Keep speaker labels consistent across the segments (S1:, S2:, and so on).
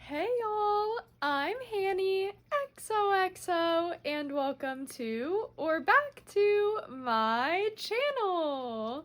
S1: Hey y'all, I'm Hanny XOXO and welcome to or back to my channel.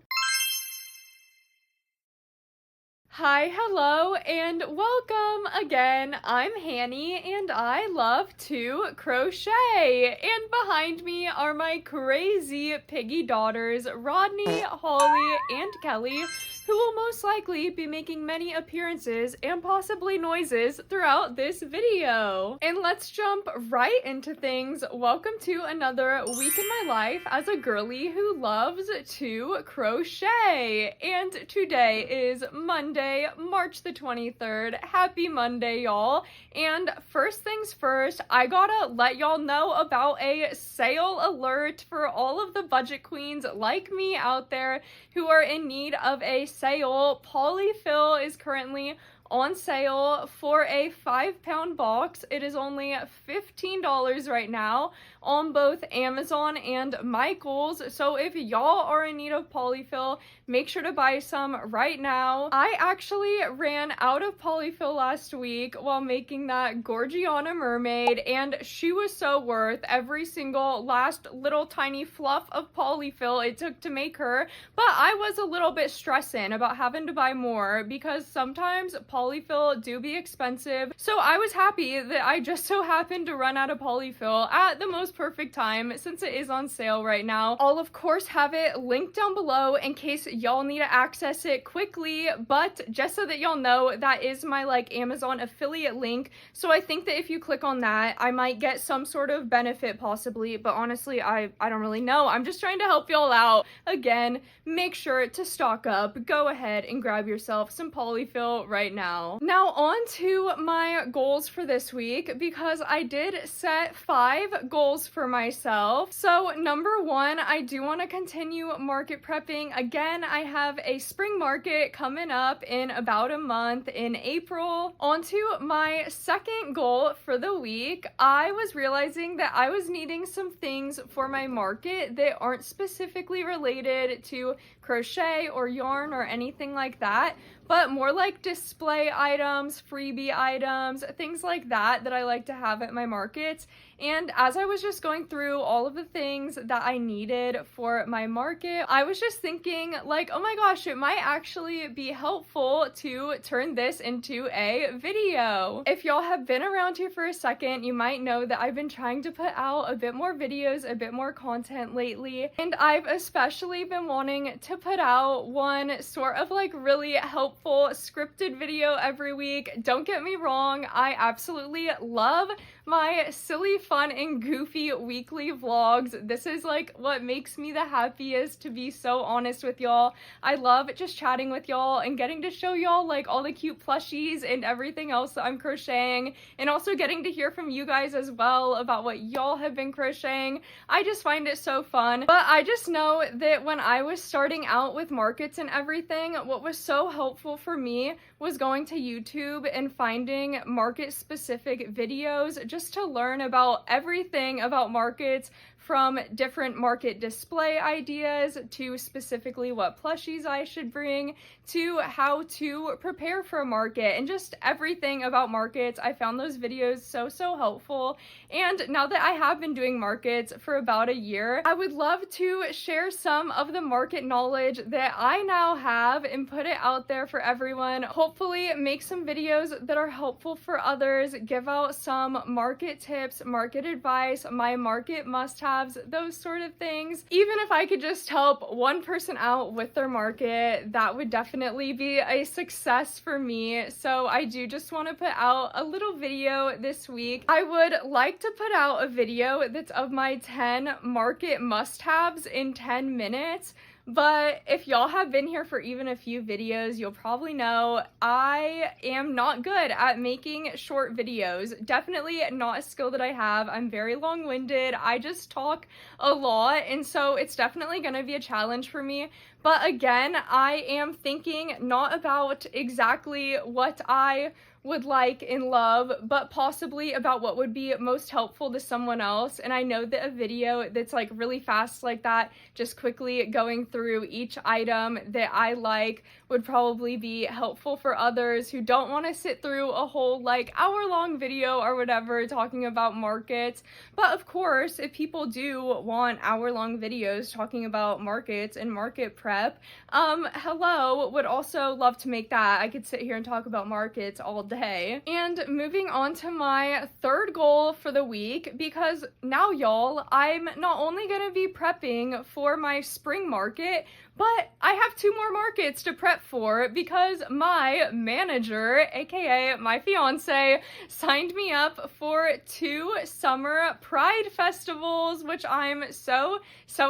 S1: Hi, hello, and welcome again. I'm Hanny and I love to crochet. And behind me are my crazy piggy daughters, Rodney, Holly, and Kelly, who will most likely be making many appearances and possibly noises throughout this video. And let's jump right into things. Welcome to another week in my life as a girly who loves to crochet. And today is Monday, March the 23rd. Happy Monday, y'all. And first things first, I gotta let y'all know about a sale alert for all of the budget queens like me out there who are in need of a sale. Polyfil is currently on sale for a 5-pound box. It is only $15 right now on both Amazon and Michaels. So if y'all are in need of polyfill, make sure to buy some right now. I actually ran out of polyfill last week while making that Gorgiana mermaid, and she was so worth every single last little tiny fluff of polyfill it took to make her. But I was a little bit stressing about having to buy more because sometimes polyfill do be expensive. So I was happy that I just so happened to run out of polyfill at the most perfect time since it is on sale right now. I'll of course have it linked down below in case y'all need to access it quickly, but just so that y'all know, that is my Amazon affiliate link. So I think that if you click on that, I might get some sort of benefit possibly, but honestly, I don't really know. I'm just trying to help y'all out. Again, make sure to stock up. Go ahead and grab yourself some polyfill right now. Now on to my goals for this week, because I did set 5 goals for myself. So number 1, I do want to continue market prepping. Again, I have a spring market coming up in about a month in April. On to my second goal for the week, I was realizing that I was needing some things for my market that aren't specifically related to crochet or yarn or anything like that, but more like display items, freebie items, things like that I like to have at my markets. And as I was just going through all of the things that I needed for my market, I was just thinking oh my gosh, it might actually be helpful to turn this into a video. If y'all have been around here for a second, you might know that I've been trying to put out a bit more videos, a bit more content lately, and I've especially been wanting to put out one sort of really helpful scripted video every week. Don't get me wrong, I absolutely love my silly, fun, and goofy weekly vlogs. This is what makes me the happiest, to be so honest with y'all. I love just chatting with y'all and getting to show y'all all the cute plushies and everything else that I'm crocheting, and also getting to hear from you guys as well about what y'all have been crocheting. I just find it so fun. But I just know that when I was starting out with markets and everything, what was so helpful for me was going to YouTube and finding market specific videos just to learn about everything about markets, from different market display ideas to specifically what plushies I should bring to how to prepare for a market and just everything about markets. I found those videos so helpful. And now that I have been doing markets for about a year, I would love to share some of the market knowledge that I now have and put it out there for everyone. Hopefully make some videos that are helpful for others, give out some market tips, market advice, my market must-haves, those sort of things. Even if I could just help one person out with their market, that would definitely be a success for me. So I do just want to put out a little video this week. I would like to put out a video that's of my 10 market must-haves in 10 minutes. But if y'all have been here for even a few videos, you'll probably know I am not good at making short videos. Definitely not a skill that I have. I'm very long-winded. I just talk a lot, and so it's definitely going to be a challenge for me. But again, I am thinking not about exactly what I would like and love, but possibly about what would be most helpful to someone else. And I know that a video that's like really fast like that, just quickly going through each item that I like, would probably be helpful for others who don't want to sit through a whole like hour-long video or whatever talking about markets. But of course, if people do want hour-long videos talking about markets and market prep, hello, would also love to make that. I could sit here and talk about markets all day. And moving on to my third goal for the week, because now y'all, I'm not only gonna be prepping for my spring market, but I have 2 more markets to prep for because my manager, aka my fiance, signed me up for 2 summer pride festivals, which I'm so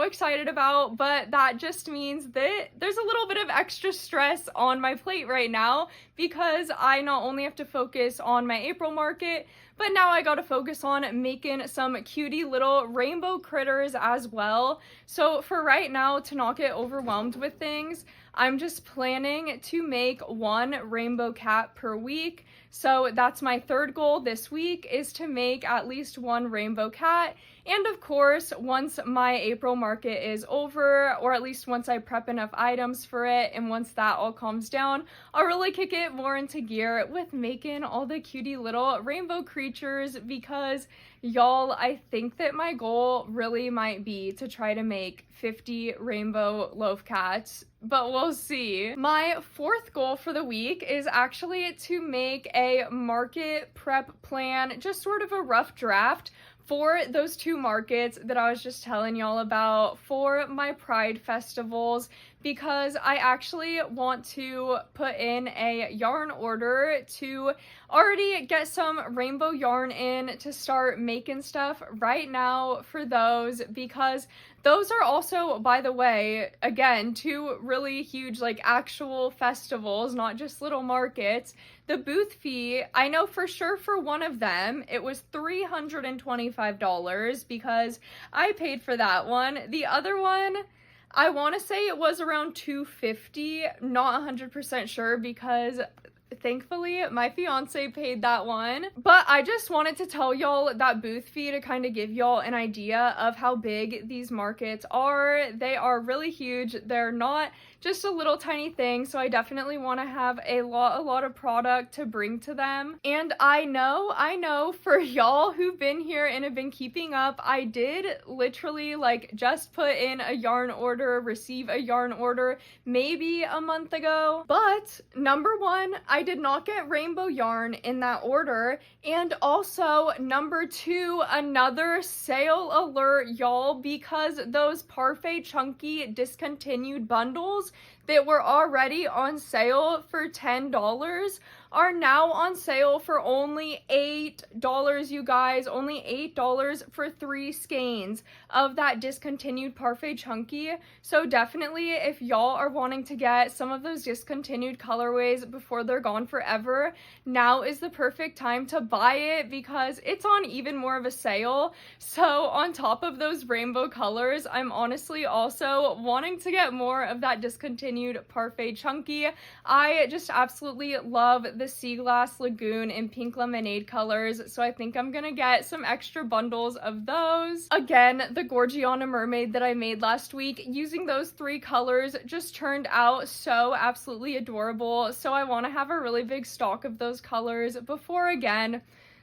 S1: excited about. But that just means that there's a little bit of extra stress on my plate right now because I not only have to focus on my April market, but now I gotta focus on making some cutie little rainbow critters as well. So for right now, to not get overwhelmed with things, I'm just planning to make 1 rainbow cat per week. So that's my third goal this week, is to make at least 1 rainbow cat. And of course, once my April market is over, or at least once I prep enough items for it, and once that all calms down, I'll really kick it more into gear with making all the cutie little rainbow creatures, because y'all, I think that my goal really might be to try to make 50 rainbow loaf cats, but we'll see. My fourth goal for the week is actually to make a market prep plan, just sort of a rough draft for those 2 markets that I was just telling y'all about for my pride festivals, because I actually want to put in a yarn order to already get some rainbow yarn in to start making stuff right now for those, because those are also, by the way, again, 2 really huge, like, actual festivals, not just little markets. The booth fee, I know for sure for one of them, it was $325 because I paid for that one. The other one, I want to say it was around $250, not 100% sure because thankfully my fiance paid that one. But I just wanted to tell y'all that booth fee to kind of give y'all an idea of how big these markets are. They are really huge. They're not just a little tiny thing, so I definitely want to have a lot of product to bring to them. And I know for y'all who've been here and have been keeping up, I did literally like just put in a yarn order, receive a yarn order maybe a month ago. But number 1, I did not get rainbow yarn in that order, and also number 2, another sale alert, y'all, because those Parfait chunky discontinued bundles that were already on sale for $10 are now on sale for only $8, you guys. Only $8 for 3 skeins of that discontinued Parfait chunky. So definitely, if y'all are wanting to get some of those discontinued colorways before they're gone forever, now is the perfect time to buy it because it's on even more of a sale. So on top of those rainbow colors, I'm honestly also wanting to get more of that discontinued Parfait chunky. I just absolutely love the Sea Glass Lagoon and Pink Lemonade colors, so I think I'm gonna get some extra bundles of those. Again, the Gorgiana mermaid that I made last week using those 3 colors just turned out so absolutely adorable, so I want to have a really big stock of those colors before, again,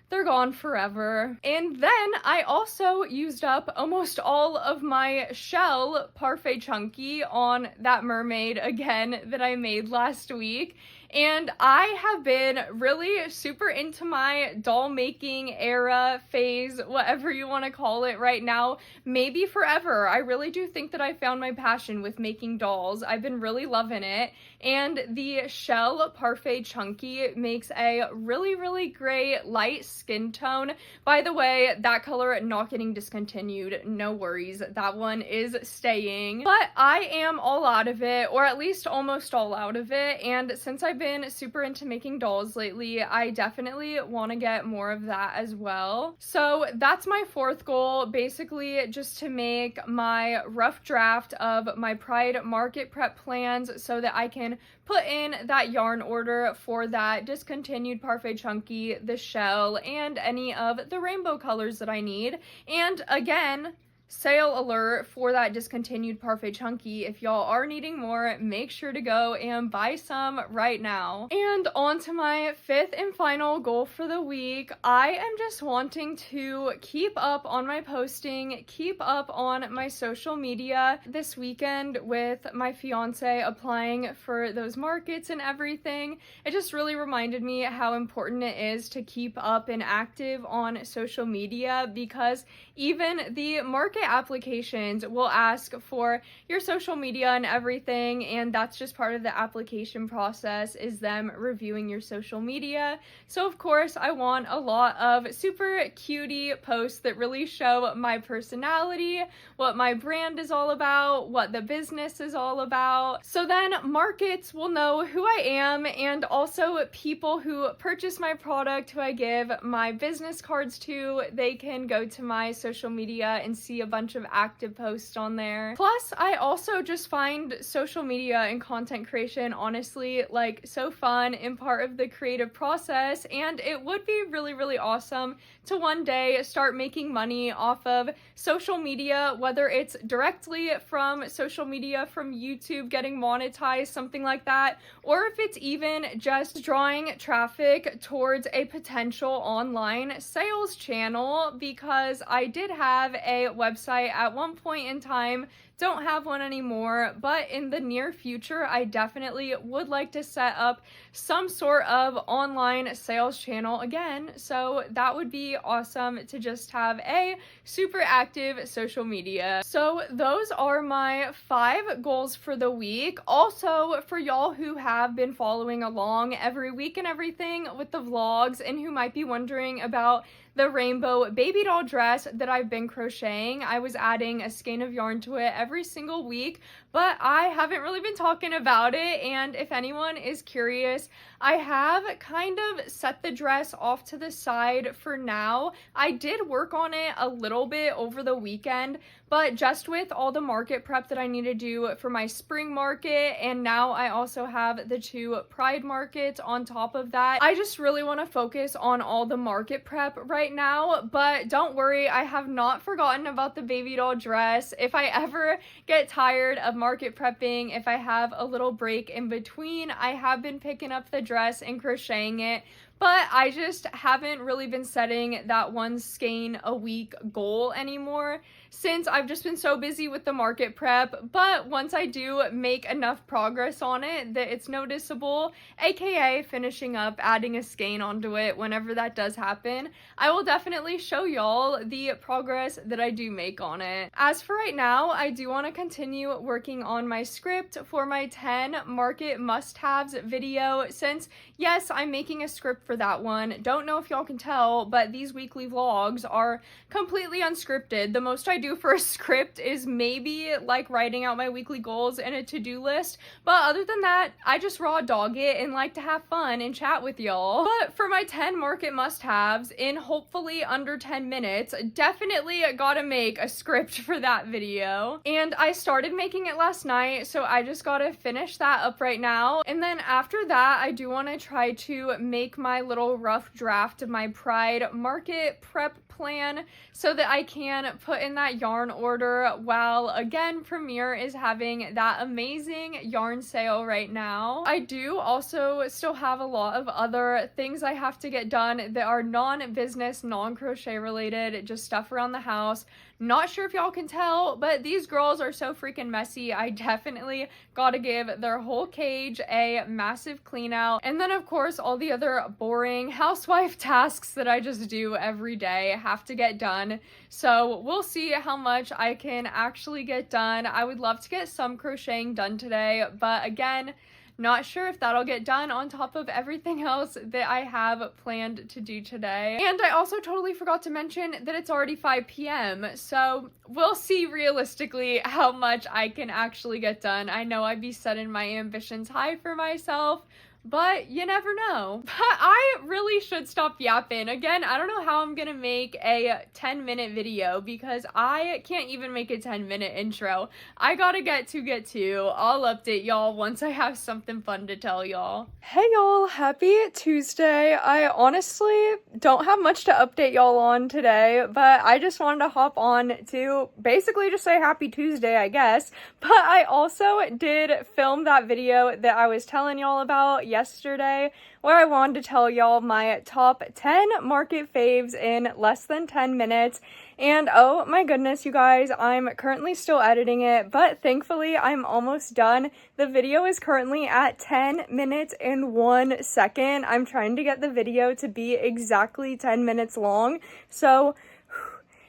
S1: they're gone forever. And then I also used up almost all of my shell Parfait chunky on that mermaid again that I made last week. And I have been really super into my doll making era, phase, whatever you want to call it right now, maybe forever. I really do think that I found my passion with making dolls. I've been really loving it. And the shell Parfait chunky makes a really great light skin tone. By the way, that color not getting discontinued, no worries. That one is staying. But I am all out of it, or at least almost all out of it. And since I've been super into making dolls lately. I definitely want to get more of that as well. So that's my fourth goal, basically just to make my rough draft of my Pride market prep plans so that I can put in that yarn order for that discontinued Parfait chunky, the shell, and any of the rainbow colors that I need. And again, sale alert for that discontinued Parfait chunky. If y'all are needing more, make sure to go and buy some right now. And on to my fifth and final goal for the week. I am just wanting to keep up on my posting, keep up on my social media. This weekend with my fiance applying for those markets and everything, it just really reminded me how important it is to keep up and active on social media, because even the market applications will ask for your social media and everything, and that's just part of the application process, is them reviewing your social media. So of course I want a lot of super cutie posts that really show my personality, what my brand is all about, what the business is all about. So then markets will know who I am, and also people who purchase my product, who I give my business cards to, they can go to my social media and see a bunch of active posts on there. Plus, I also just find social media and content creation honestly like so fun and part of the creative process, and it would be really, really awesome to one day start making money off of social media, whether it's directly from social media, from YouTube, getting monetized, something like that, or if it's even just drawing traffic towards a potential online sales channel, because I did have a website at one point in time. Don't have one anymore, but in the near future, I definitely would like to set up some sort of online sales channel again. So that would be awesome to just have a super active social media. So those are my 5 goals for the week. Also, for y'all who have been following along every week and everything with the vlogs, and who might be wondering about the rainbow baby doll dress that I've been crocheting, I was adding a skein of yarn to it every single week, but I haven't really been talking about it. And if anyone is curious, I have kind of set the dress off to the side for now. I did work on it a little bit over the weekend, but just with all the market prep that I need to do for my spring market, and now I also have the 2 Pride markets on top of that, I just really want to focus on all the market prep right now. But don't worry, I have not forgotten about the baby doll dress. If I ever get tired of market prepping, if I have a little break in between, I have been picking up the dress and crocheting it. But I just haven't really been setting that 1 skein a week goal anymore, since I've just been so busy with the market prep. But once I do make enough progress on it that it's noticeable, aka finishing up adding a skein onto it, whenever that does happen, I will definitely show y'all the progress that I do make on it. As for right now, I do want to continue working on my script for my 10 market must-haves video, since yes, I'm making a script for that one. Don't know if y'all can tell, but these weekly vlogs are completely unscripted. The most I do for a script is maybe like writing out my weekly goals and a to-do list, but other than that, I just raw dog it and like to have fun and chat with y'all. But for my 10 market must-haves in hopefully under 10 minutes, definitely gotta make a script for that video. And I started making it last night, so I just gotta finish that up right now. And then after that, I do want to try to make my little rough draft of my Pride market prep plan so that I can put in that yarn order while, again, Premier is having that amazing yarn sale right now. I do also still have a lot of other things I have to get done that are non-business, non-crochet related, just stuff around the house. Not sure if y'all can tell, but these girls are so freaking messy. I definitely gotta give their whole cage a massive clean out. And then of course all the other boring housewife tasks that I just do every day have to get done. So we'll see how much I can actually get done. I would love to get some crocheting done today, but again, not sure if that'll get done on top of everything else that I have planned to do today. And I also totally forgot to mention that it's already 5 p.m. So we'll see realistically how much I can actually get done. I know I'd be setting my ambitions high for myself, but you never know. But I really should stop yapping. Again, I don't know how I'm gonna make a 10-minute video because I can't even make a 10-minute intro. I gotta get to. I'll update y'all once I have something fun to tell y'all. Hey y'all, happy Tuesday. I honestly don't have much to update y'all on today, but I just wanted to hop on to basically just say happy Tuesday, I guess. But I also did film that video that I was telling y'all about yesterday, where I wanted to tell y'all my top 10 market faves in less than 10 minutes. And oh my goodness, you guys, I'm currently still editing it, but thankfully I'm almost done. The video is currently at 10 minutes and 1 second. I'm trying to get the video to be exactly 10 minutes long, so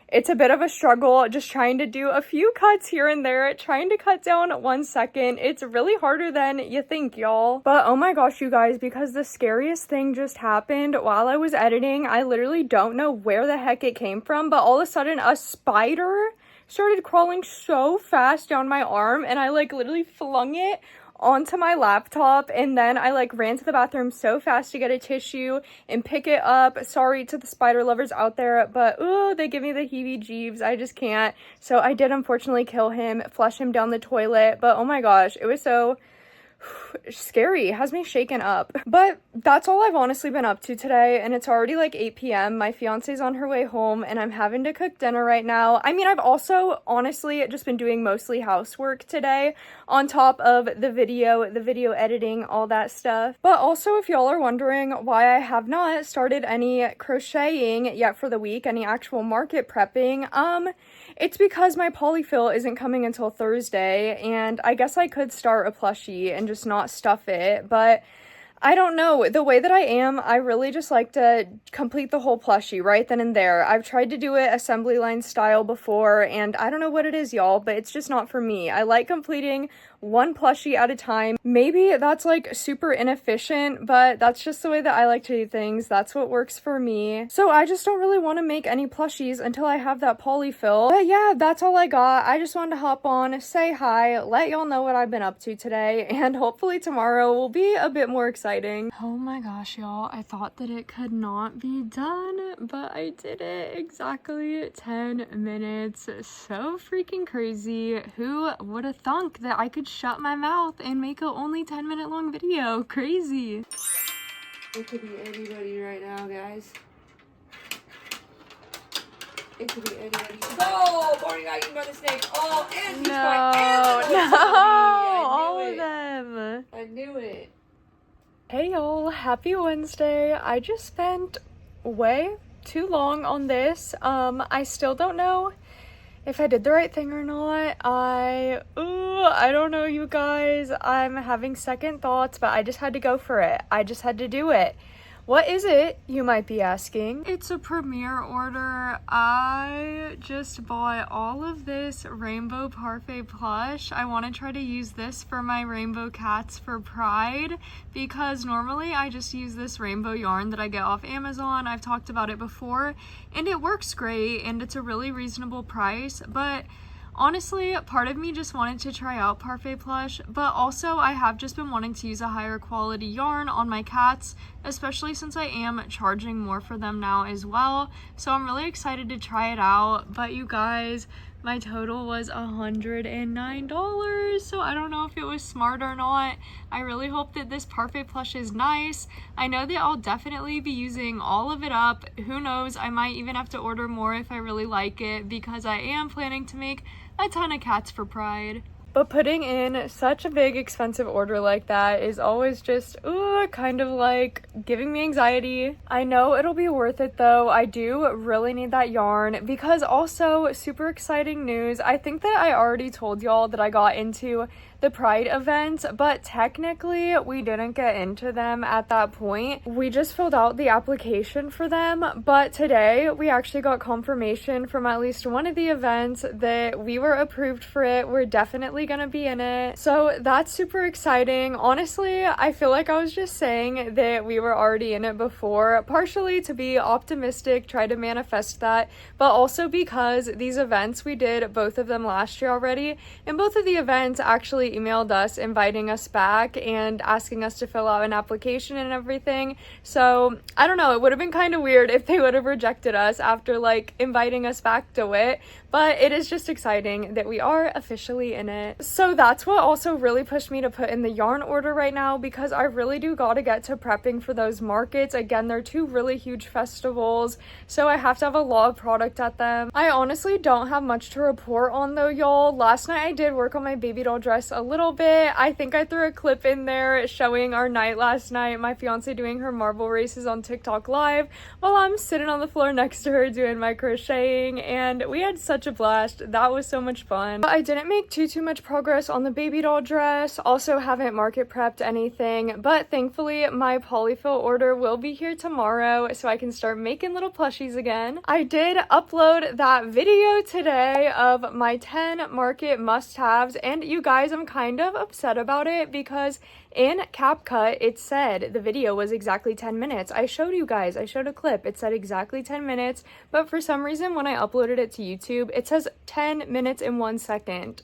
S1: it's a bit of a struggle just trying to do a few cuts here and there, trying to cut down 1 second. It's really harder than you think, y'all. But oh my gosh, you guys, because the scariest thing just happened while I was editing. I literally don't know where the heck it came from, but all of a sudden a spider started crawling so fast down my arm, and I like literally flung it onto my laptop, and then I like ran to the bathroom so fast to get a tissue and pick it up. Sorry to the spider lovers out there, but ooh, they give me the heebie-jeebs. I just can't. So I did unfortunately kill him, flush him down the toilet, but oh my gosh, it was so scary. It has me shaken up. But that's all I've honestly been up to today, and it's already like 8 p.m. My fiance's on her way home, and I'm having to cook dinner right now. I mean, I've also honestly just been doing mostly housework today on top of the video editing, all that stuff. But also, if y'all are wondering why I have not started any crocheting yet for the week, any actual market prepping, it's because my polyfill isn't coming until Thursday, and I guess I could start a plushie and just not stuff it, but I don't know. The way that I am, I really just like to complete the whole plushie right then and there. I've tried to do it assembly line style before, and I don't know what it is, y'all, but it's just not for me. I like completing one plushie at a time. Maybe that's like super inefficient, but that's just the way that I like to do things. That's what works for me. So I just don't really want to make any plushies until I have that polyfill. But yeah, that's all I got. I just wanted to hop on, say hi, let y'all know what I've been up to today, and hopefully tomorrow will be a bit more exciting. Oh my gosh, y'all, I thought that it could not be done, but I did it exactly 10 minutes. So freaking crazy. Who would have thunk that I could shut my mouth and make a only 10-minute long video? Crazy.
S2: It could be anybody right now, guys. It could be anybody. Oh, Barney got eaten by the snake. Oh, and he's
S1: all of them.
S2: I knew it.
S1: Hey y'all, happy Wednesday. I just spent way too long on this. I still don't know if I did the right thing or not. I don't know, you guys. I'm having second thoughts, but I just had to go for it. I just had to do it. What is it, you might be asking? It's a premiere order. I just bought all of this rainbow Parfait plush. I want to try to use this for my rainbow cats for Pride, because normally I just use this rainbow yarn that I get off Amazon. I've talked about it before, and it works great, and it's a really reasonable price, but honestly, part of me just wanted to try out Parfait plush, but also I have just been wanting to use a higher quality yarn on my cats, especially since I am charging more for them now as well. So I'm really excited to try it out. But you guys, my total was $109, so I don't know if it was smart or not. I really hope that this Parfait plush is nice. I know that I'll definitely be using all of it up. Who knows, I might even have to order more if I really like it, because I am planning to make a ton of cats for Pride. But putting in such a big expensive order like that is always just kind of like giving me anxiety. I know it'll be worth it though. I do really need that yarn, because also super exciting news. I think that I already told y'all that I got into the Pride event, but technically we didn't get into them at that point. We just filled out the application for them, but today we actually got confirmation from at least one of the events that we were approved for it. We're definitely gonna be in it, so that's super exciting. Honestly, I feel like I was just saying that we were already in it before, partially to be optimistic, try to manifest that, but also because these events, we did both of them last year already, and both of the events actually actually emailed us inviting us back and asking us to fill out an application and everything. So I don't know, it would have been kind of weird if they would have rejected us after like inviting us back to it, but it is just exciting that we are officially in it. So that's what also really pushed me to put in the yarn order right now, because I really do gotta get to prepping for those markets. Again, they're two really huge festivals, so I have to have a lot of product at them. I honestly don't have much to report on though, y'all. Last night I did work on my baby doll dress a little bit. I think I threw a clip in there showing our night last night, my fiance doing her marble races on TikTok live while I'm sitting on the floor next to her doing my crocheting, and we had such a blast. That was so much fun. But I didn't make too much progress on the baby doll dress. Also haven't market prepped anything, but thankfully my Polyfil order will be here tomorrow so I can start making little plushies again. I did upload that video today of my 10 market must-haves, and you guys, I'm kind of upset about it because in CapCut it said the video was exactly 10 minutes. I showed you guys, I showed a clip, it said exactly 10 minutes, but for some reason when I uploaded it to YouTube it says 10 minutes and 1 second.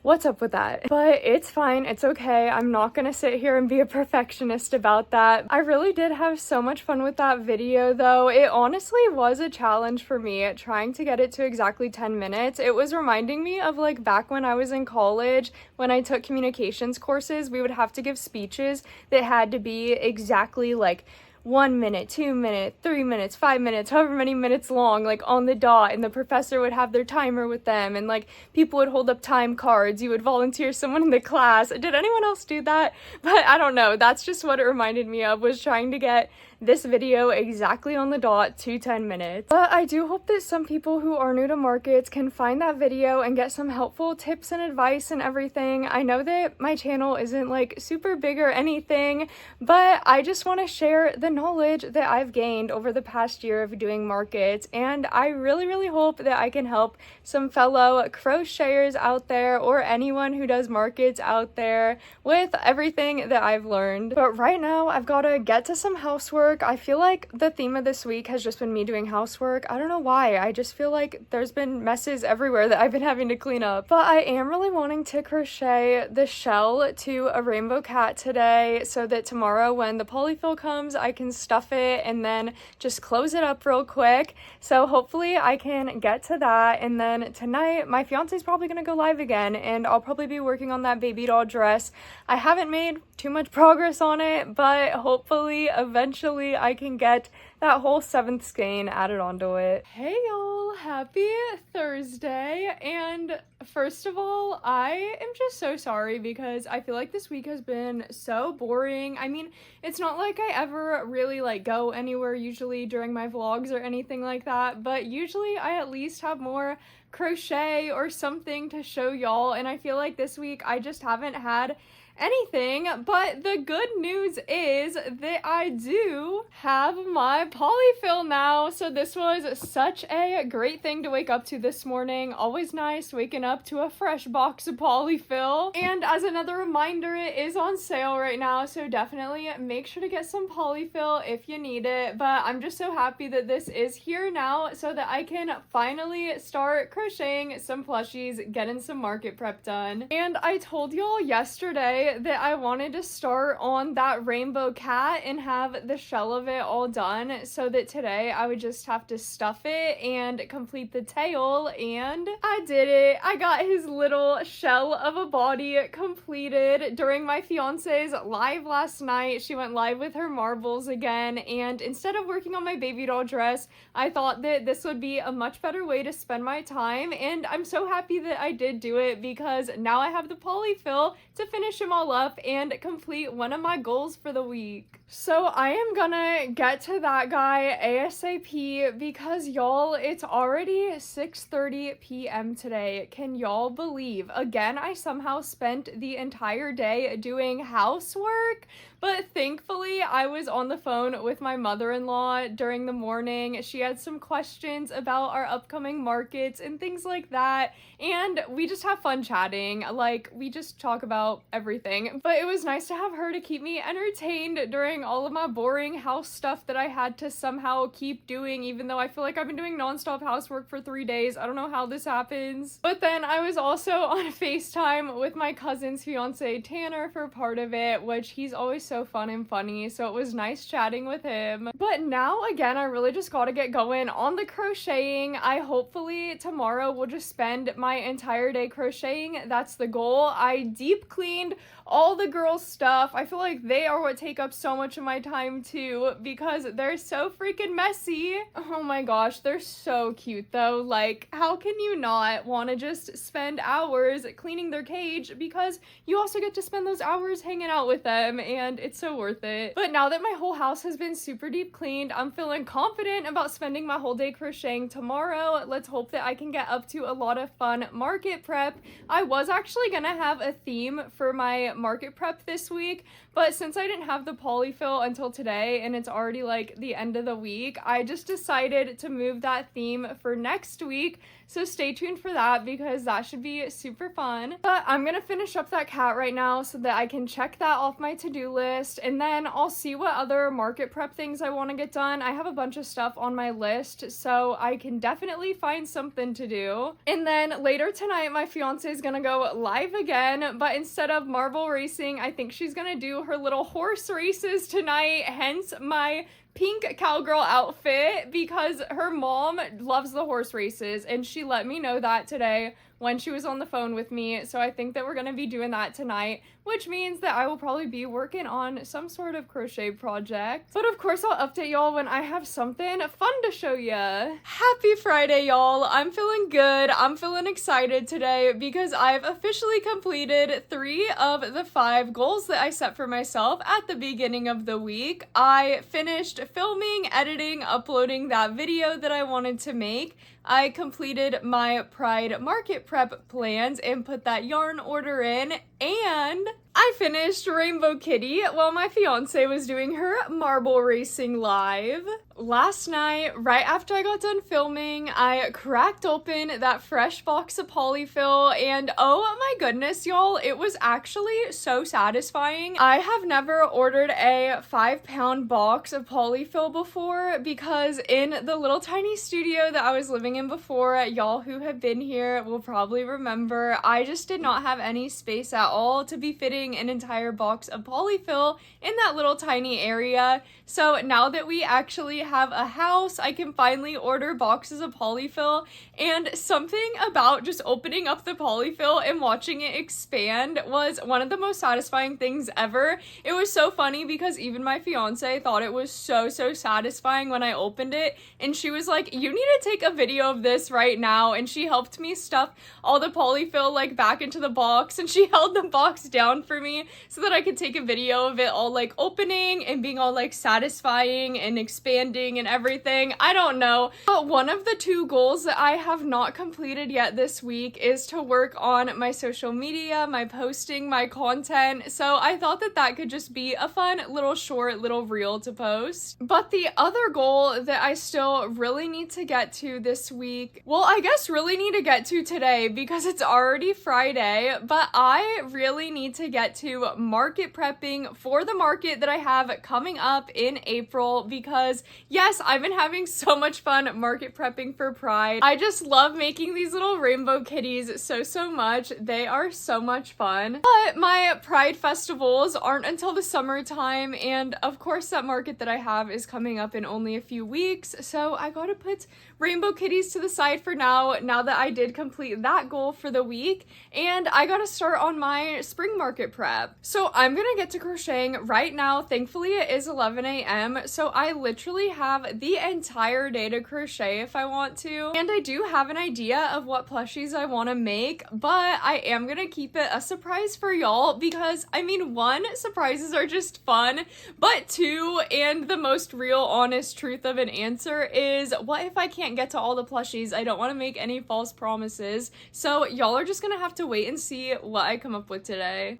S1: What's up with that? But it's fine, it's okay. I'm not gonna sit here and be a perfectionist about that. I really did have so much fun with that video though. It honestly was a challenge for me trying to get it to exactly 10 minutes. It was reminding me of like back when I was in college, when I took communications courses, we would have to give speeches that had to be exactly like 1 minute, 2 minutes, 3 minutes, 5 minutes, however many minutes long, like on the dot, and the professor would have their timer with them, and like people would hold up time cards. You would volunteer someone in the class. Did anyone else do that? But I don't know, that's just what it reminded me of, was trying to get this video exactly on the dot to 10 minutes. But I do hope that some people who are new to markets can find that video and get some helpful tips and advice and everything. I know that my channel isn't like super big or anything, but I just want to share the knowledge that I've gained over the past year of doing markets, and I really hope that I can help some fellow crocheters out there or anyone who does markets out there with everything that I've learned. But right now I've got to get to some housework. I feel like the theme of this week has just been me doing housework. I don't know why. I just feel like there's been messes everywhere that I've been having to clean up. But I am really wanting to crochet the shell to a rainbow cat today so that tomorrow when the polyfill comes, I can stuff it and then just close it up real quick. So hopefully I can get to that. And then tonight, my fiance's probably going to go live again, and I'll probably be working on that baby doll dress. I haven't made too much progress on it, but hopefully eventually I can get that whole 7th skein added onto it. Hey y'all, happy Thursday. And first of all, I am just so sorry because I feel like this week has been so boring. I mean, it's not like I ever really like go anywhere usually during my vlogs or anything like that, but usually I at least have more crochet or something to show y'all, and I feel like this week I just haven't had anything. But the good news is that I do have my polyfill now, so this was such a great thing to wake up to this morning. Always nice waking up to a fresh box of polyfill. And as another reminder, it is on sale right now, so definitely make sure to get some polyfill if you need it. But I'm just so happy that this is here now so that I can finally start crocheting some plushies, getting some market prep done. And I told y'all yesterday that I wanted to start on that rainbow cat and have the shell of it all done, so that today I would just have to stuff it and complete the tail, and I did it. I got his little shell of a body completed during my fiance's live last night. She went live with her marbles again, and instead of working on my baby doll dress, I thought that this would be a much better way to spend my time, and I'm so happy that I did do it because now I have the polyfill to finish him all up and complete one of my goals for the week. So I am gonna get to that guy ASAP because y'all, it's already 6:30 p.m. today. Can y'all believe? Again, I somehow spent the entire day doing housework, But thankfully, I was on the phone with my mother-in-law during the morning. She had some questions about our upcoming markets and things like that, and we just have fun chatting. Like, we just talk about everything. But it was nice to have her to keep me entertained during all of my boring house stuff that I had to somehow keep doing, even though I feel like I've been doing nonstop housework for 3 days. I don't know how this happens. But then I was also on FaceTime with my cousin's fiance Tanner for part of it, which he's always so fun and funny, so it was nice chatting with him. But now again, I really just gotta get going on the crocheting. I hopefully tomorrow will just spend my entire day crocheting. That's the goal. I deep cleaned all the girls' stuff. I feel like they are what take up so much of my time too, because they're so freaking messy. Oh my gosh, they're so cute though. Like, how can you not want to just spend hours cleaning their cage, because you also get to spend those hours hanging out with them, and it's so worth it. But now that my whole house has been super deep cleaned, I'm feeling confident about spending my whole day crocheting tomorrow. Let's hope that I can get up to a lot of fun market prep. I was actually gonna have a theme for my market prep this week, but since I didn't have the polyfill until today and it's already like the end of the week, I just decided to move that theme for next week. So stay tuned for that, because that should be super fun. But I'm gonna finish up that cat right now so that I can check that off my to-do list, and then I'll see what other market prep things I want to get done. I have a bunch of stuff on my list, so I can definitely find something to do. And then later tonight, my fiance is gonna go live again, but instead of marble racing, I think she's gonna do her little horse races tonight, hence my pink cowgirl outfit, because her mom loves the horse races and she let me know that today when she was on the phone with me. So I think that we're gonna be doing that tonight, which means that I will probably be working on some sort of crochet project. But of course, I'll update y'all when I have something fun to show ya. Happy Friday, y'all. I'm feeling good. I'm feeling excited today because I've officially completed 3 of the 5 goals that I set for myself at the beginning of the week. I finished filming, editing, uploading that video that I wanted to make. I completed my Pride market prep plans and put that yarn order in, and I finished Rainbow Kitty while my fiance was doing her marble racing live. Last night, right after I got done filming, I cracked open that fresh box of Polyfil, and oh my goodness, y'all, it was actually so satisfying. I have never ordered a 5-pound box of Polyfil before, because in the little tiny studio that I was living in before, y'all who have been here will probably remember, I just did not have any space at all to be fitting an entire box of Polyfil in that little tiny area. So now that we actually have a house, I can finally order boxes of Polyfil, and something about just opening up the Polyfil and watching it expand was one of the most satisfying things ever. It was so funny because even my fiance thought it was so satisfying when I opened it, and she was like, you need to take a video of this right now, and she helped me stuff all the Polyfil like back into the box, and she held the box down for me so that I could take a video of it all like opening and being all like satisfying and expanding and everything. I don't know. But one of the 2 goals that I have not completed yet this week is to work on my social media, my posting, my content. So I thought that that could just be a fun little short little reel to post. But the other goal that I still really need to get to this week, well, I guess really need to get to today because it's already Friday, but I really need to get to market prepping for the market that I have coming up in April, because yes, I've been having so much fun market prepping for Pride. I just love making these little rainbow kitties so much. They are so much fun. But my Pride festivals aren't until the summertime, and of course that market that I have is coming up in only a few weeks, so I gotta put rainbow kitties to the side for now that I did complete that goal for the week, and I gotta start on my spring market prep. So I'm gonna get to crocheting right now. Thankfully it is 11 a.m. so I literally have the entire day to crochet if I want to, and I do have an idea of what plushies I want to make, but I am gonna keep it a surprise for y'all because I mean, 1, surprises are just fun, but 2, and the most real honest truth of an answer is, what if I can't get to all the plushies? I don't want to make any false promises, so y'all are just gonna have to wait and see what I come up with today.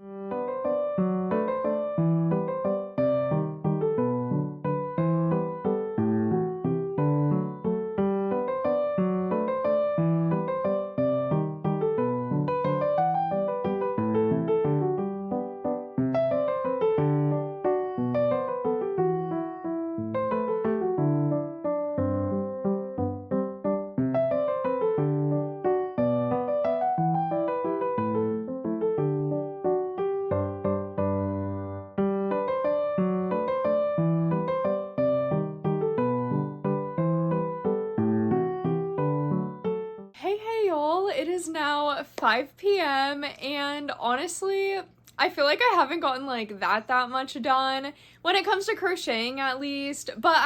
S1: it is now 5 p.m. and honestly, I feel like I haven't gotten like that much done when it comes to crocheting at least, but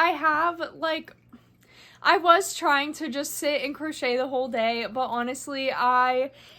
S1: I was trying to just sit and crochet the whole day, but honestly,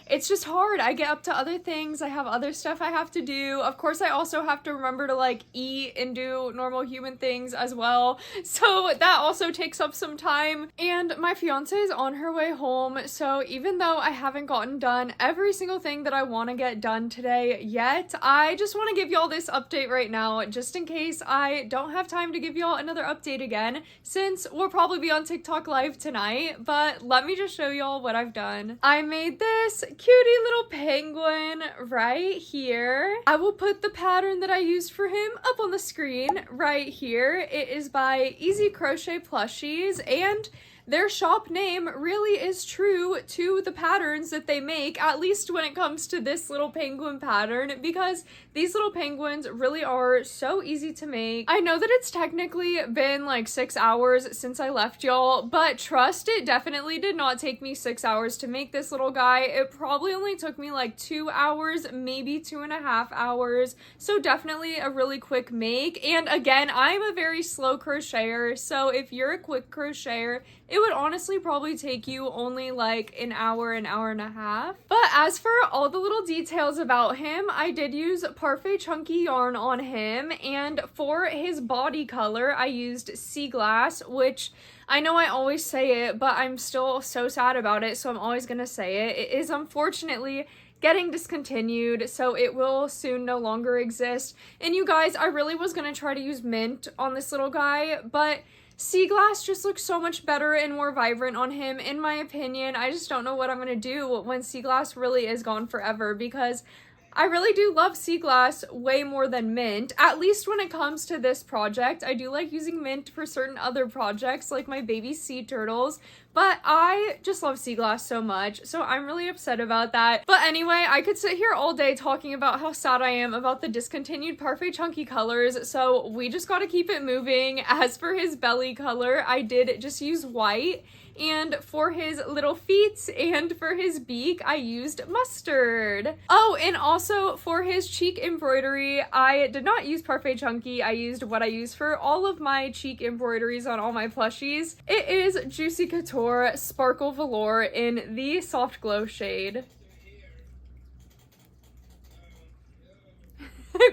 S1: it's just hard. I get up to other things. I have other stuff I have to do. Of course, I also have to remember to like eat and do normal human things as well. So that also takes up some time. And my fiance is on her way home. So even though I haven't gotten done every single thing that I want to get done today yet, I just want to give y'all this update right now, just in case I don't have time to give y'all another update again, since we'll probably be on TikTok live tonight. But let me just show y'all what I've done. I made this cutie little penguin right here. I will put the pattern that I used for him up on the screen right here. It is by Easy Crochet Plushies, and their shop name really is true to the patterns that they make, at least when it comes to this little penguin pattern, because these little penguins really are so easy to make. I know that it's technically been like 6 hours since I left y'all, but trust, it definitely did not take me 6 hours to make this little guy. It probably only took me like 2 hours, maybe 2.5 hours, so definitely a really quick make. And again, I'm a very slow crocheter, so if you're a quick crocheter, it would honestly probably take you only like an hour and a half. But as for all the little details about him, I did use Parfait chunky yarn on him, and for his body color, I used sea glass, which I know I always say it, but I'm still so sad about it, so I'm always gonna say it. It is unfortunately getting discontinued, so it will soon no longer exist. And you guys, I really was gonna try to use mint on this little guy, but sea glass just looks so much better and more vibrant on him, in my opinion. I just don't know what I'm gonna do when sea glass really is gone forever, because I really do love sea glass way more than mint, at least when it comes to this project. I do like using mint for certain other projects, like my baby sea turtles, but I just love sea glass so much, so I'm really upset about that. But anyway, I could sit here all day talking about how sad I am about the discontinued Parfait chunky colors, so we just gotta keep it moving. As for his belly color, I did just use white, and for his little feet and for his beak, I used mustard. Oh, and also for his cheek embroidery, I did not use Parfait chunky. I used what I use for all of my cheek embroideries on all my plushies. It is Juicy Couture Sparkle Velour in the Soft Glow shade.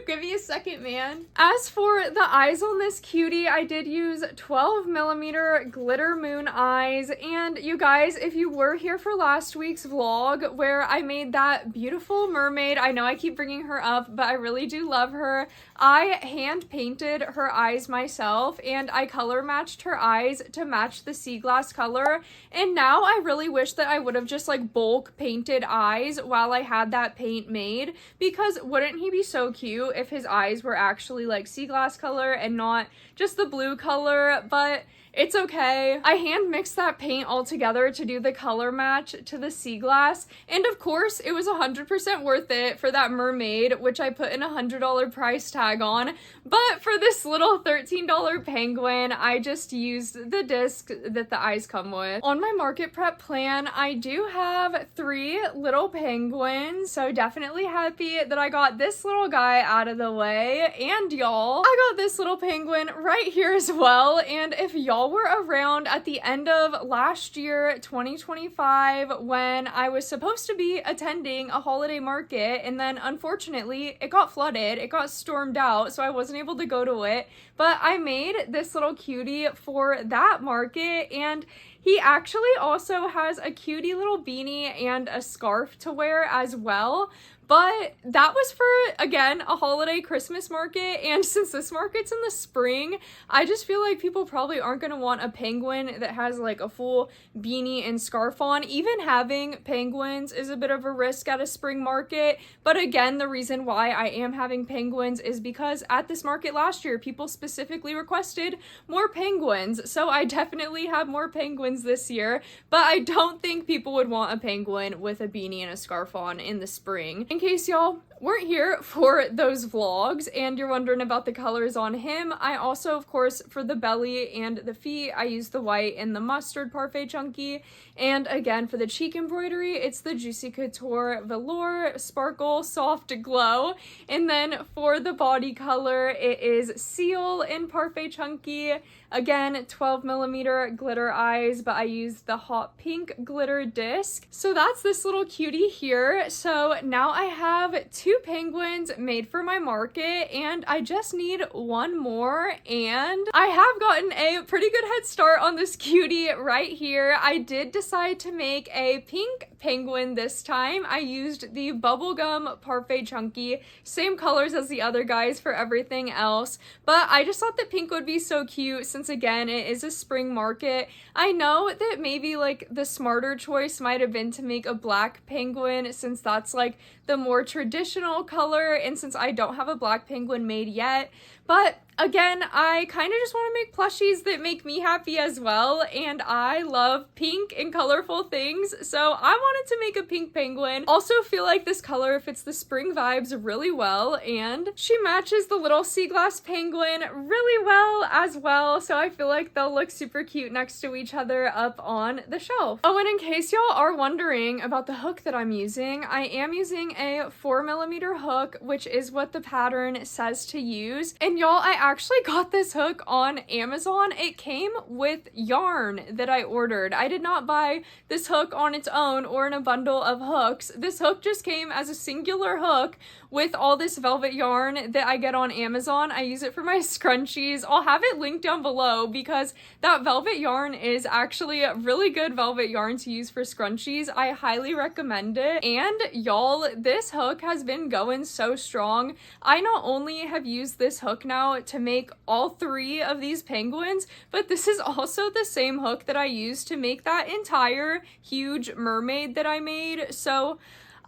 S1: Give me a second, man. As for the eyes on this cutie, I did use 12mm glitter moon eyes. And you guys, if you were here for last week's vlog where I made that beautiful mermaid, I know I keep bringing her up, but I really do love her. I hand painted her eyes myself, and I color matched her eyes to match the sea glass color. And now I really wish that I would have just like bulk painted eyes while I had that paint made, because wouldn't he be so cute if his eyes were actually like sea glass color and not just the blue color? But it's okay. I hand mixed that paint all together to do the color match to the sea glass, and of course it was 100% worth it for that mermaid, which I put in a $100 price tag on. But for this little $13 penguin, I just used the disc that the eyes come with. On my market prep plan, I do have 3 little penguins, so definitely happy that I got this little guy out of the way. And y'all, I got this little penguin right here as well, and if y'all were around at the end of last year, 2025, when I was supposed to be attending a holiday market, and then unfortunately it got flooded, it got stormed out, so I wasn't able to go to it, but I made this little cutie for that market, and he actually also has a cutie little beanie and a scarf to wear as well. But that was for, again, a holiday Christmas market, and since this market's in the spring, I just feel like people probably aren't going to want a penguin that has like a full beanie and scarf on. Even having penguins is a bit of a risk at a spring market, but again, the reason why I am having penguins is because at this market last year, people specifically requested more penguins, so I definitely have more penguins this year, but I don't think people would want a penguin with a beanie and a scarf on in the spring. In case y'all weren't here for those vlogs and you're wondering about the colors on him, I also, of course, for the belly and the feet, I used the white and the mustard Parfait Chunky. And again, for the cheek embroidery, it's the Juicy Couture Velour Sparkle Soft Glow. And then for the body color, it is Seal in Parfait Chunky. Again, 12mm glitter eyes, but I used the hot pink glitter disc. So that's this little cutie here. So now I have 2 penguins made for my market and I just need 1 more, and I have gotten a pretty good head start on this cutie right here. I did decide to make a pink penguin this time. I used the bubblegum Parfait Chunky, same colors as the other guys for everything else, but I just thought that pink would be so cute since again it is a spring market. I know that maybe like the smarter choice might have been to make a black penguin since that's like the more traditional color, and since I don't have a black penguin made yet, but again, I kind of just want to make plushies that make me happy as well, and I love pink and colorful things, so I wanted to make a pink penguin. Also feel like this color fits the spring vibes really well, and she matches the little sea glass penguin really well as well, so I feel like they'll look super cute next to each other up on the shelf. Oh, and in case y'all are wondering about the hook that I'm using, I am using a 4mm hook, which is what the pattern says to use, and y'all, I actually got this hook on Amazon. It came with yarn that I ordered. I did not buy this hook on its own or in a bundle of hooks. This hook just came as a singular hook with all this velvet yarn that I get on Amazon. I use it for my scrunchies. I'll have it linked down below because that velvet yarn is actually a really good velvet yarn to use for scrunchies. I highly recommend it. And y'all, this hook has been going so strong. I not only have used this hook now to make all 3 of these penguins, but this is also the same hook that I used to make that entire huge mermaid that I made. So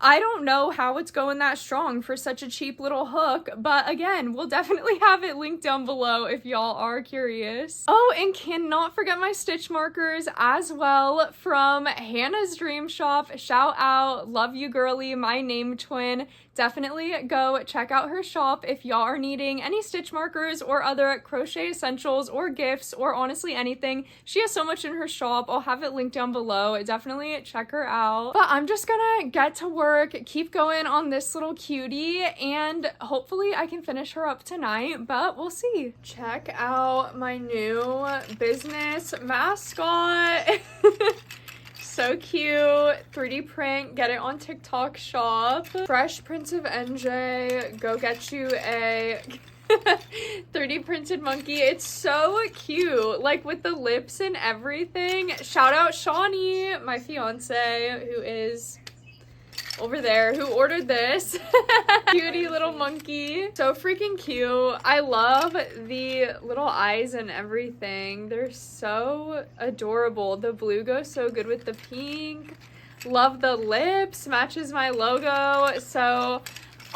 S1: I don't know how it's going that strong for such a cheap little hook, but again, we'll definitely have it linked down below if y'all are curious. Oh, and cannot forget my stitch markers as well from Hannah's Dream Shop. Shout out, love you girly, my name twin. Definitely go check out her shop if y'all are needing any stitch markers or other crochet essentials or gifts or honestly anything. She has so much in her shop. I'll have it linked down below. Definitely check her out. But I'm just gonna get to work, keep going on this little cutie, and hopefully I can finish her up tonight, but we'll see. Check out my new business mascot. So cute. 3D print. Get it on TikTok shop. Fresh Prince of NJ. Go get you a 3D printed monkey. It's so cute. Like with the lips and everything. Shout out Shawnee, my fiance, who is over there, who ordered this. Cutie little monkey. So freaking cute. I love the little eyes and everything. They're so adorable. The blue goes so good with the pink. Love the lips. Matches my logo. So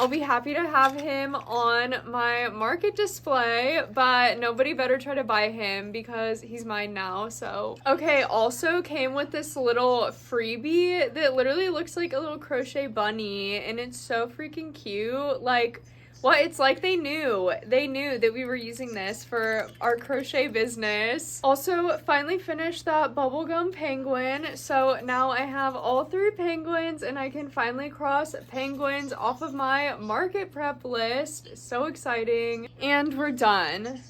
S1: I'll be happy to have him on my market display, but nobody better try to buy him because he's mine now, so. Okay, also came with this little freebie that literally looks like a little crochet bunny, and it's so freaking cute. Like, what? It's like they knew that we were using this for our crochet business. Also, finally finished that bubblegum penguin. So now I have all 3 penguins and I can finally cross penguins off of my market prep list. So exciting. And we're done.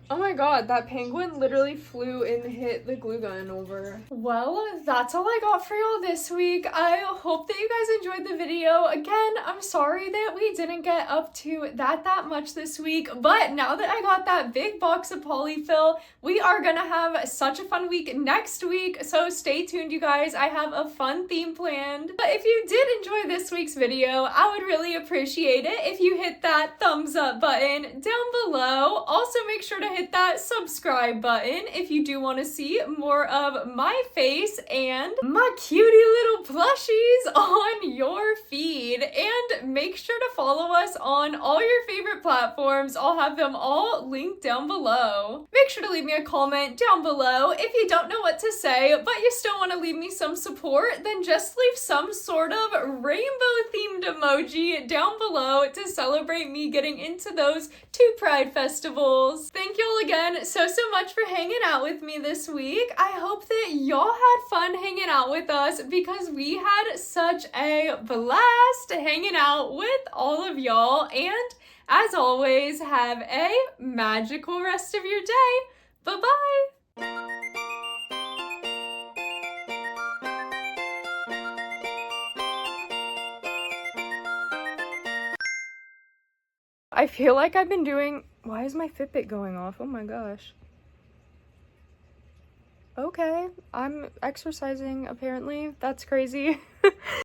S1: Oh my god, that penguin literally flew and hit the glue gun over. Well, that's all I got for y'all this week. I hope that you guys enjoyed the video. Again, I'm sorry that we didn't get up to that much this week, but now that I got that big box of polyfill, we are gonna have such a fun week next week, so stay tuned, you guys. I have a fun theme planned. But if you did enjoy this week's video, I would really appreciate it if you hit that thumbs up button down below. Also, make sure to hit hit that subscribe button if you do want to see more of my face and my cutie little plushies on your feed. And make sure to follow us on all your favorite platforms. I'll have them all linked down below. Make sure to leave me a comment down below if you don't know what to say, but you still want to leave me some support, then just leave some sort of rainbow themed emoji down below to celebrate me getting into those 2 Pride festivals. Thank y'all again so much for hanging out with me this week. I hope that y'all had fun hanging out with us because we had such a blast hanging out with all of y'all. And as always, have a magical rest of your day. Bye-bye. I feel like I've been doing... Why is my Fitbit going off? Oh my gosh. Okay, I'm exercising apparently. That's crazy.